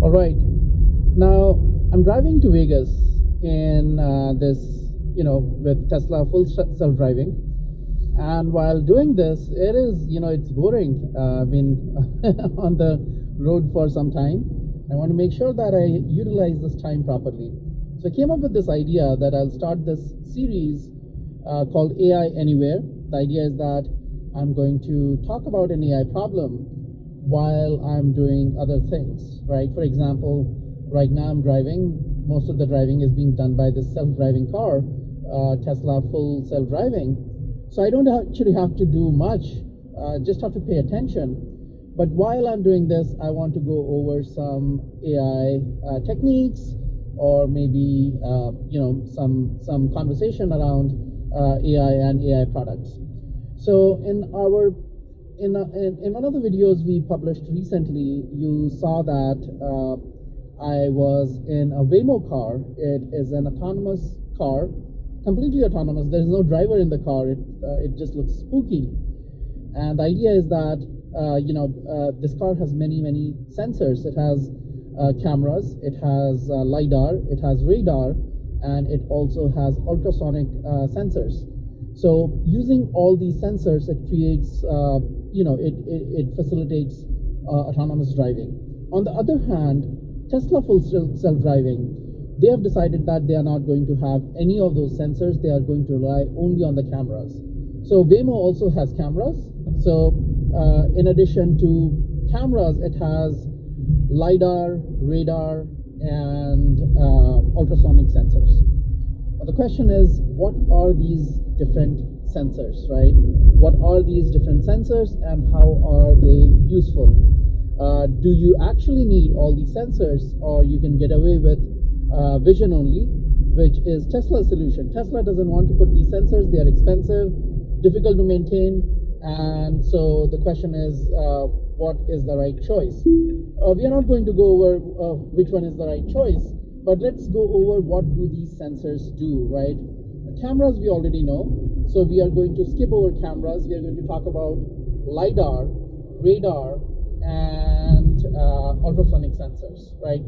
All right. Now I'm driving to Vegas in with Tesla full self-driving. And while doing this, it's boring. I've been on the road for some time. I want to make sure that I utilize this time properly. So I came up with this idea that I'll start this series called AI Anywhere. The idea is that I'm going to talk about an AI problem while I'm doing other things, right? For example, right now I'm driving. Most of the driving is being done by this self-driving car, Tesla full self-driving. So I don't actually have to do much, just have to pay attention. But while I'm doing this, I want to go over some AI techniques, or maybe some conversation around AI and AI products. So in one of the videos we published recently, you saw that I was in a Waymo car. It is an autonomous car, completely autonomous. There's no driver in the car. It just looks spooky. And the idea is that this car has many sensors. It has cameras, it has Lidar, it has radar, and it also has ultrasonic sensors. So using all these sensors, it creates, it facilitates autonomous driving. On the other hand, Tesla full self-driving, they have decided that they are not going to have any of those sensors. They are going to rely only on the cameras. So Waymo also has cameras. So in addition to cameras, it has Lidar, radar, and ultrasonic sensors. Now the question is, what are these different sensors, right? What are these different sensors and how are they useful? Do you actually need all these sensors, or you can get away with vision only, which is Tesla's solution? Tesla doesn't want to put these sensors. They are expensive, difficult to maintain, and so the question is, what is the right choice? We are not going to go over which one is the right choice, but let's go over what do these sensors do, right? Cameras we already know, so we are going to skip over cameras. We are going to talk about Lidar, radar, and ultrasonic sensors, right?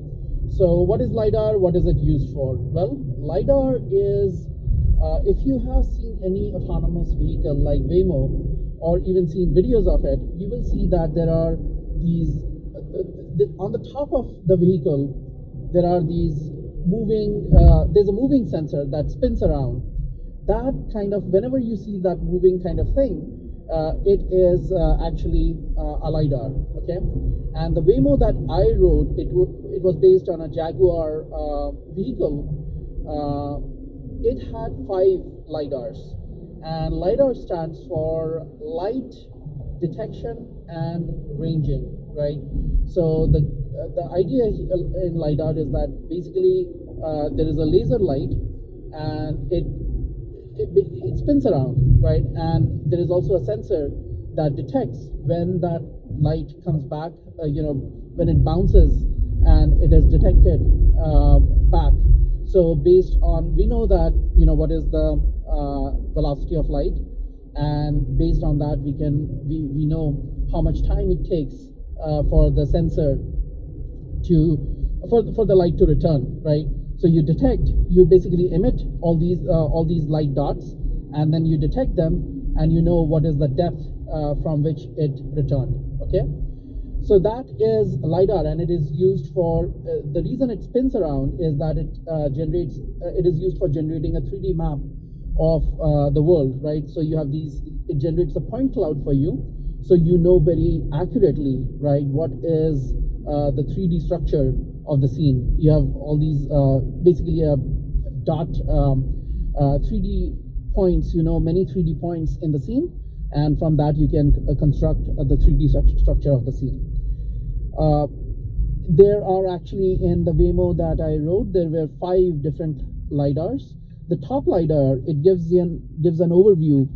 So what is Lidar? What is it used for? Well, Lidar is, if you have seen any autonomous vehicle like Waymo, or even seen videos of it, you will see that there are these, on the top of the vehicle, there are these moving, there's a moving sensor that spins around. That kind of, whenever you see that moving kind of thing, it is actually a Lidar, okay? And the Waymo that I rode, it was based on a Jaguar vehicle. It had 5 Lidars. And Lidar stands for light detection and ranging, right? So the idea in Lidar is that basically there is a laser light, and it spins around, right? And there is also a sensor that detects when that light comes back, when it bounces, and it is detected back. So based on, we know that, what is the velocity of light, and based on that we know how much time it takes for the sensor for the light to return, right? So you basically emit all these light dots, and then you detect them, and you know what is the depth from which it returned, okay? So that is Lidar, and it is used for, the reason it spins around is that it is used for generating a 3D map of the world, right? So you have it generates a point cloud for you, so you know very accurately, right, what is the 3D structure of the scene. You have all these, basically a dot 3D points, many 3D points in the scene, and from that you can construct the 3D structure of the scene. There are actually, in the Waymo that I rode, there were 5 different Lidars. The top Lidar, it gives an overview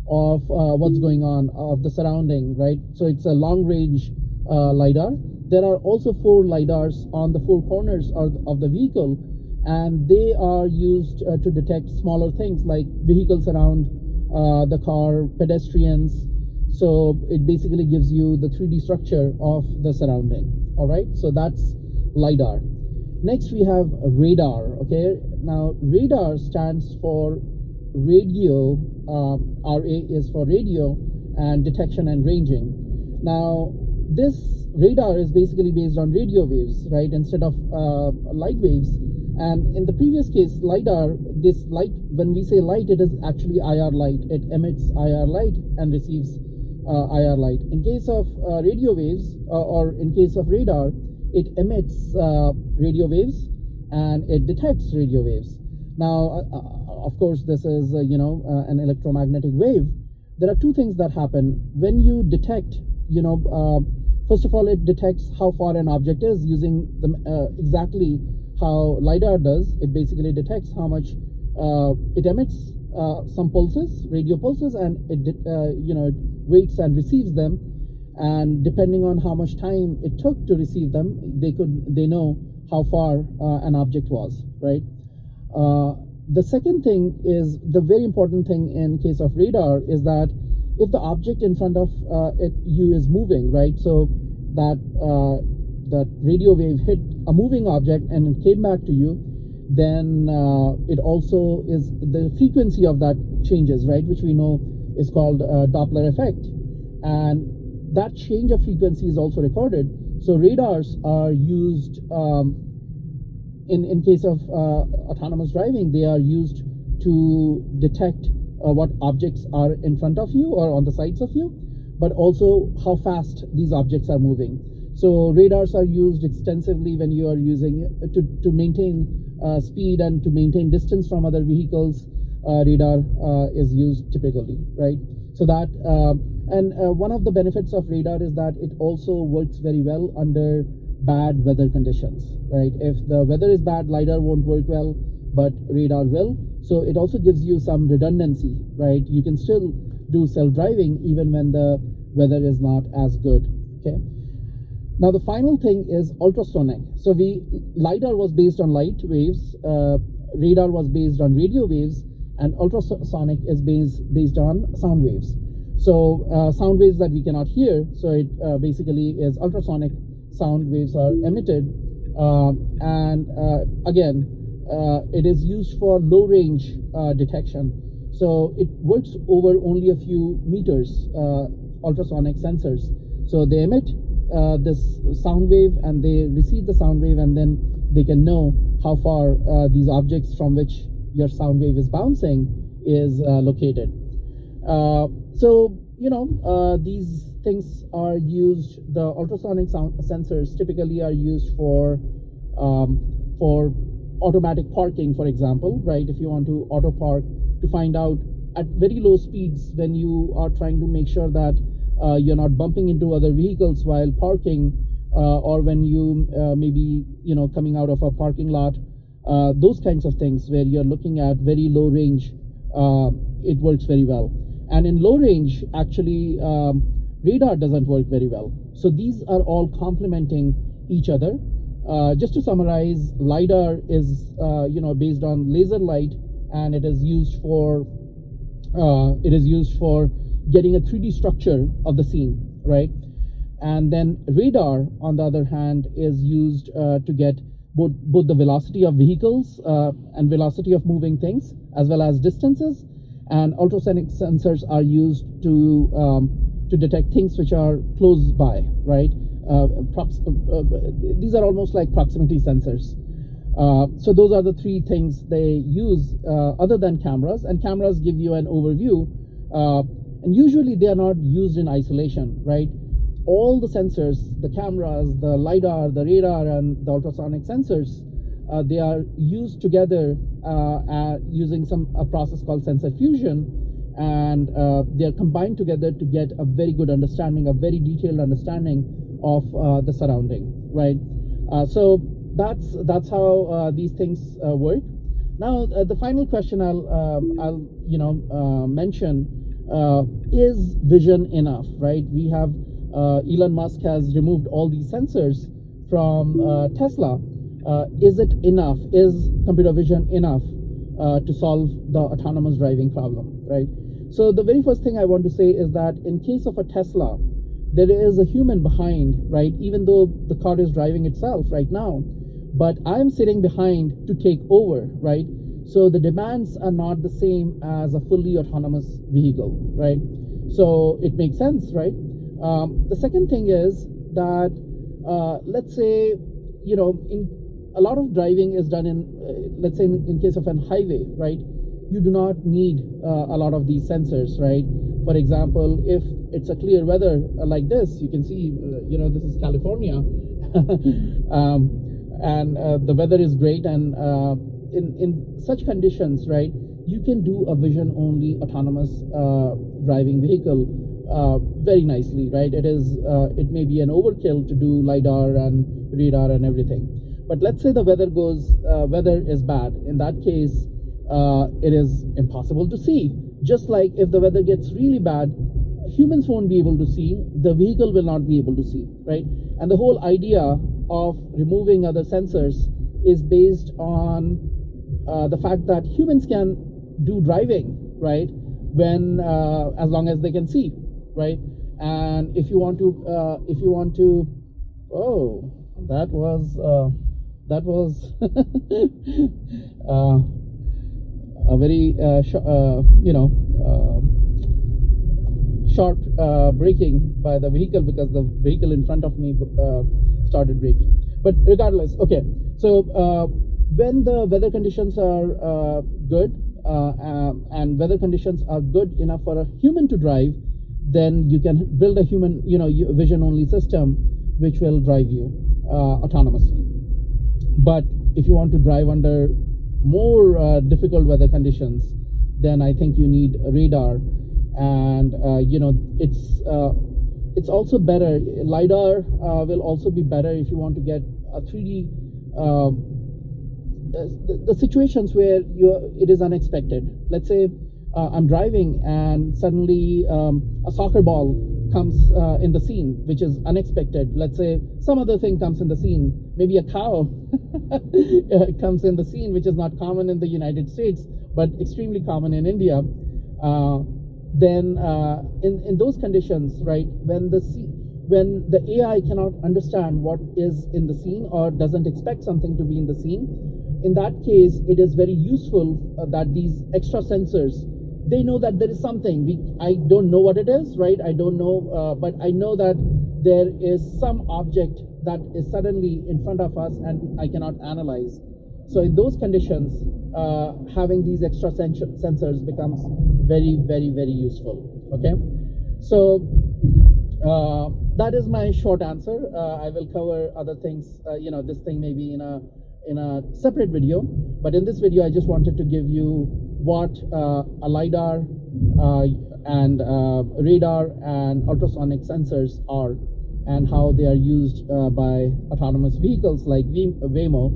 of what's going on, of the surrounding, right? So it's a long range Lidar. There are also 4 Lidars on the 4 corners of the vehicle, and they are used to detect smaller things like vehicles around the car, pedestrians. So it basically gives you the 3D structure of the surrounding. All right, so that's Lidar. Next we have radar. Okay, now radar stands for radio. RA is for radio and detection and ranging. Now this radar is basically based on radio waves, right, instead of light waves. And in the previous case, Lidar, this light, when we say light, it is actually IR light. It emits IR light and receives IR light. In case of radio waves, or in case of radar, it emits radio waves and it detects radio waves. Now, of course, this is an electromagnetic wave. There are two things that happen when you detect. First of all, it detects how far an object is using the exactly how Lidar does. It basically detects how much it emits some pulses, radio pulses, and it waits and receives them. And depending on how much time it took to receive them, they know how far an object was, right? The second thing is, the very important thing in case of radar is that if the object in front of you is moving, right? So that radio wave hit a moving object and it came back to you, then it also is, the frequency of that changes, right? Which we know is called Doppler effect. And that change of frequency is also recorded. So radars are used in case of autonomous driving. They are used to detect what objects are in front of you or on the sides of you, but also how fast these objects are moving. So radars are used extensively when you are using to maintain speed and to maintain distance from other vehicles. Radar is used typically, right? So that and one of the benefits of radar is that it also works very well under bad weather conditions, right? If the weather is bad, Lidar won't work well, but radar will. So it also gives you some redundancy, right? You can still do self-driving even when the weather is not as good. Okay. Now the final thing is ultrasonic. So Lidar was based on light waves, radar was based on radio waves, and ultrasonic is based on sound waves. So sound waves that we cannot hear. So it basically is ultrasonic sound waves are emitted, and again, it is used for low range detection. So it works over only a few meters, ultrasonic sensors. So they emit this sound wave and they receive the sound wave, and then they can know how far these objects from which your sound wave is bouncing is located. So these things are used. The ultrasonic sound sensors typically are used for automatic parking, for example, right? If you want to auto park, to find out at very low speeds when you are trying to make sure that you're not bumping into other vehicles while parking, or when you maybe coming out of a parking lot, those kinds of things where you're looking at very low range, it works very well. And in low range, actually, radar doesn't work very well. So these are all complementing each other. Just to summarize, Lidar is based on laser light, and it is used for getting a 3D structure of the scene, right? And then radar, on the other hand, is used to get both the velocity of vehicles and velocity of moving things, as well as distances. And ultrasonic sensors are used to detect things which are close by, right? These are almost like proximity sensors. So those are the three things they use, other than cameras. And cameras give you an overview, and usually they are not used in isolation, right? All the sensors, the cameras, the Lidar, the radar, and the ultrasonic sensors, they are used together using a process called sensor fusion, and they are combined together to get a very good understanding, a very detailed understanding of the surrounding, right? So that's how these things work. Now the final question I'll mention is vision enough, right? We have Elon Musk has removed all these sensors from Tesla. Is it enough? Is computer vision enough to solve the autonomous driving problem, right? So the very first thing I want to say is that in case of a Tesla, there is a human behind, right? Even though the car is driving itself right now, but I'm sitting behind to take over, right? So the demands are not the same as a fully autonomous vehicle, right? So it makes sense, right? The second thing is that, let's say, in a lot of driving is done in, let's say in case of a highway, right? You do not need a lot of these sensors, right? For example, if it's a clear weather like this, you can see, this is California, and the weather is great, and in such conditions, right, you can do a vision-only autonomous driving vehicle very nicely, right? It may be an overkill to do Lidar and radar and everything, but let's say the weather is bad. In that case, it is impossible to see. Just like if the weather gets really bad, humans won't be able to see, the vehicle will not be able to see, right? And the whole idea of removing other sensors is based on the fact that humans can do driving, right? When as long as they can see, right? And if you want to, oh, that was a very sharp braking by the vehicle, because the vehicle in front of me started braking. But regardless, okay, so when the weather conditions are good, and weather conditions are good enough for a human to drive, then you can build a human, vision only system which will drive you autonomously. But if you want to drive under more difficult weather conditions, then I think you need radar. And it's also better. Lidar will also be better if you want to get a 3D the situations where it is unexpected. Let's say I'm driving and suddenly a soccer ball comes in the scene, which is unexpected. Let's say some other thing comes in the scene, maybe a cow comes in the scene, which is not common in the United States, but extremely common in India. Then in those conditions, right, when the AI cannot understand what is in the scene or doesn't expect something to be in the scene, in that case, it is very useful that these extra sensors, they know that there is something. I don't know what it is, right? I don't know, but I know that there is some object that is suddenly in front of us and I cannot analyze. So in those conditions, having these extra sensors becomes very, very, very useful. Okay, so that is my short answer. I will cover other things. This thing may be in a separate video, but in this video, I just wanted to give you what a Lidar and radar and ultrasonic sensors are, and how they are used by autonomous vehicles like Waymo.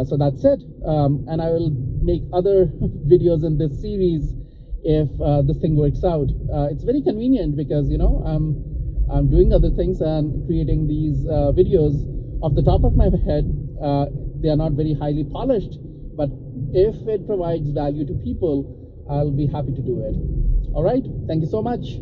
So that's it, and I will make other videos in this series if this thing works out. It's very convenient because I'm doing other things and creating these videos off the top of my head. They are not very highly polished, but if it provides value to people, I'll be happy to do it. All right, thank you so much.